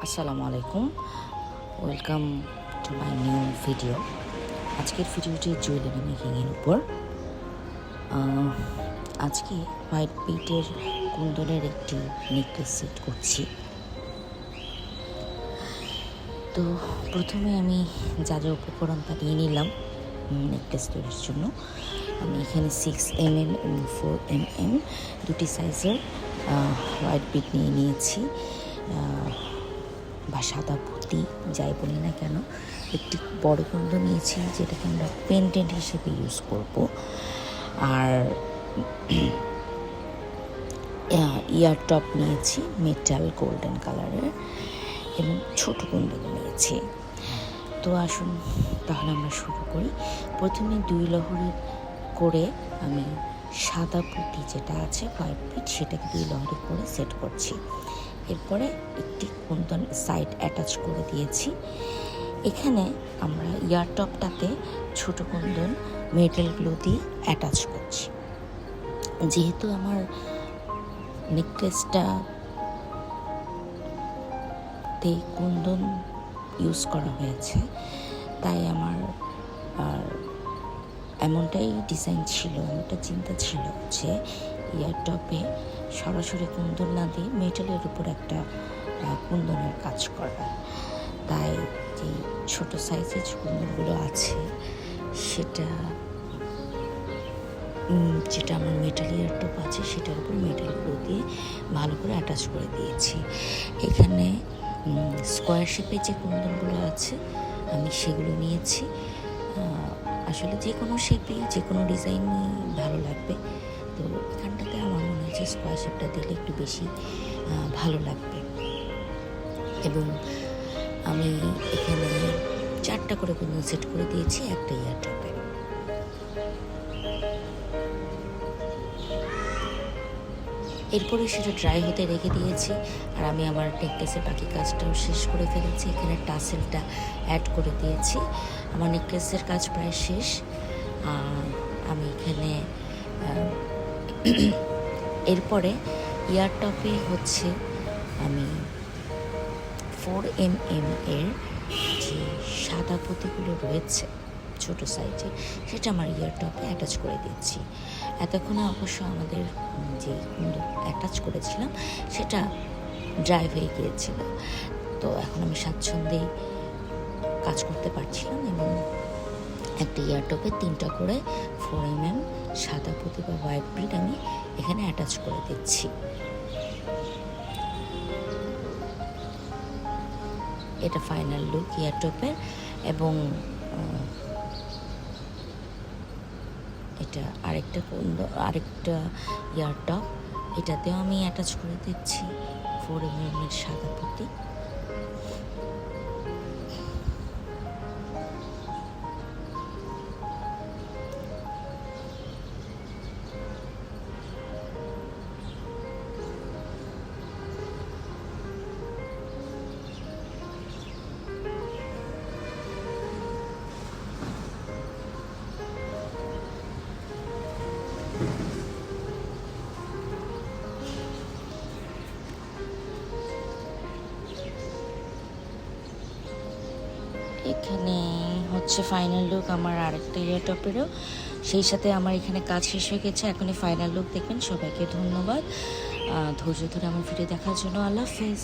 আসসালামু আলাইকুম, welcome to my new video. আজকের ভিডিওটি জুয়েলারি মেকিংয়ের উপর। আজকে হোয়াইট বিটের কুন্দনের একটি নেকলেস সেট করছি। তো প্রথমে আমি যা যা উপকরণ তা নিয়ে নিলাম নেকলেস তৈরির জন্য। আমি এখানে 6mm এবং 4mm দুটি সাইজের হোয়াইট বিট নিয়ে নিয়েছি, বা সাদা পুঁতি যাই বলি না কেন। একটি বড় কুন্দন নিয়েছি যেটাকে আমরা পেন্ডেন্ট হিসেবে ইউজ করব। আর ইয়ার টপ নিয়েছি মেটাল গোল্ডেন কালারের এবং ছোট কুন্দন নিয়েছি। তো আসুন তাহলে আমরা শুরু করি। প্রথমে 2 লহরি করে আমি সাদা পুঁতি যেটা আছে হোয়াইট বিট সেটাকে 2 লহরি করে সেট করছি। এরপরে একটি কুন্দন সাইড অ্যাটাচ করে দিয়েছি। এখানে আমরা ইয়ার টপটাতে ছোট কুন্দন মেটাল গ্লু দিয়ে অ্যাটাচ করছি। যেহেতু আমার নেকলেসটাতে কুন্দন ইউজ করা হয়েছে, তাই আমার এমনটাই ডিজাইন ছিল, এমনটা চিন্তা ছিল যে ইয়ার টপে সরাসরি কুন্দন না দিয়ে মেটালের উপর একটা কুন্দনের কাজ করা। তাই যে ছোটো সাইজের যে কুন্দনগুলো আছে যেটা আমার মেটাল ইয়ার টপ আছে সেটার উপর মেটালগুলো দিয়ে ভালো করে অ্যাটাচ করে দিয়েছি। এখানে স্কোয়ার শেপে যে কুন্দনগুলো আছে আমি সেগুলো নিয়েছি। আসলে যে কোনো শেপে যে কোনো ডিজাইনই ভালো লাগবে, তো এখানটাতে আমার মনে হচ্ছে স্কোয়ার শেপটা দিলে একটু বেশি ভালো লাগবে। এবং আমি এখানে 4টা করে কুন্দন সেট করে দিয়েছি একটা ইয়ার টপে। এরপরে সেটা ড্রাই হতে রেখে দিয়েছি, আর আমি আমার নেকলেসের বাকি কাজটাও শেষ করে ফেলেছি। এখানে টাসেলটা অ্যাড করে দিয়েছি। আমার নেকলেসের কাজ প্রায় শেষ। আমি এখানে এরপরে ইয়ার টপে হচ্ছে আমি 4mm এর যে সাদা পুঁতিগুলো রয়েছে ছোট সাইজে সেটা আমার ইয়ার টপে অ্যাটাচ করে দিচ্ছি। এতক্ষণে অবশ্য আমাদের যে অ্যাটাচ করেছিলাম সেটা ড্রাই হয়ে গিয়েছিল, তো এখন আমি স্বাচ্ছন্দ্যেই কাজ করতে পারছিলাম। এবং একটা ইয়ার টপে 3টা করে 4mm সাদা পুঁতি বা হোয়াইট বিট আমি এখানে অ্যাটাচ করে দিচ্ছি। এটা ফাইনাল লুক ইয়ার টপের। এবং এটা আরেকটা ইয়ার টপ, এটাতেও আমি অ্যাটাচ করে দিচ্ছি 4mm এর সাদা পুঁতি। এখানে হচ্ছে ফাইনাল লুক আমার আরেকটা ইয়ার টপেরও। সেই সাথে আমার এখানে কাজ শেষ হয়ে গেছে। এখনই ফাইনাল লুক দেখবেন। সবাইকে ধন্যবাদ ধৈর্য ধরে আমার ভিডিও দেখার জন্য। আল্লাহ হাফেজ।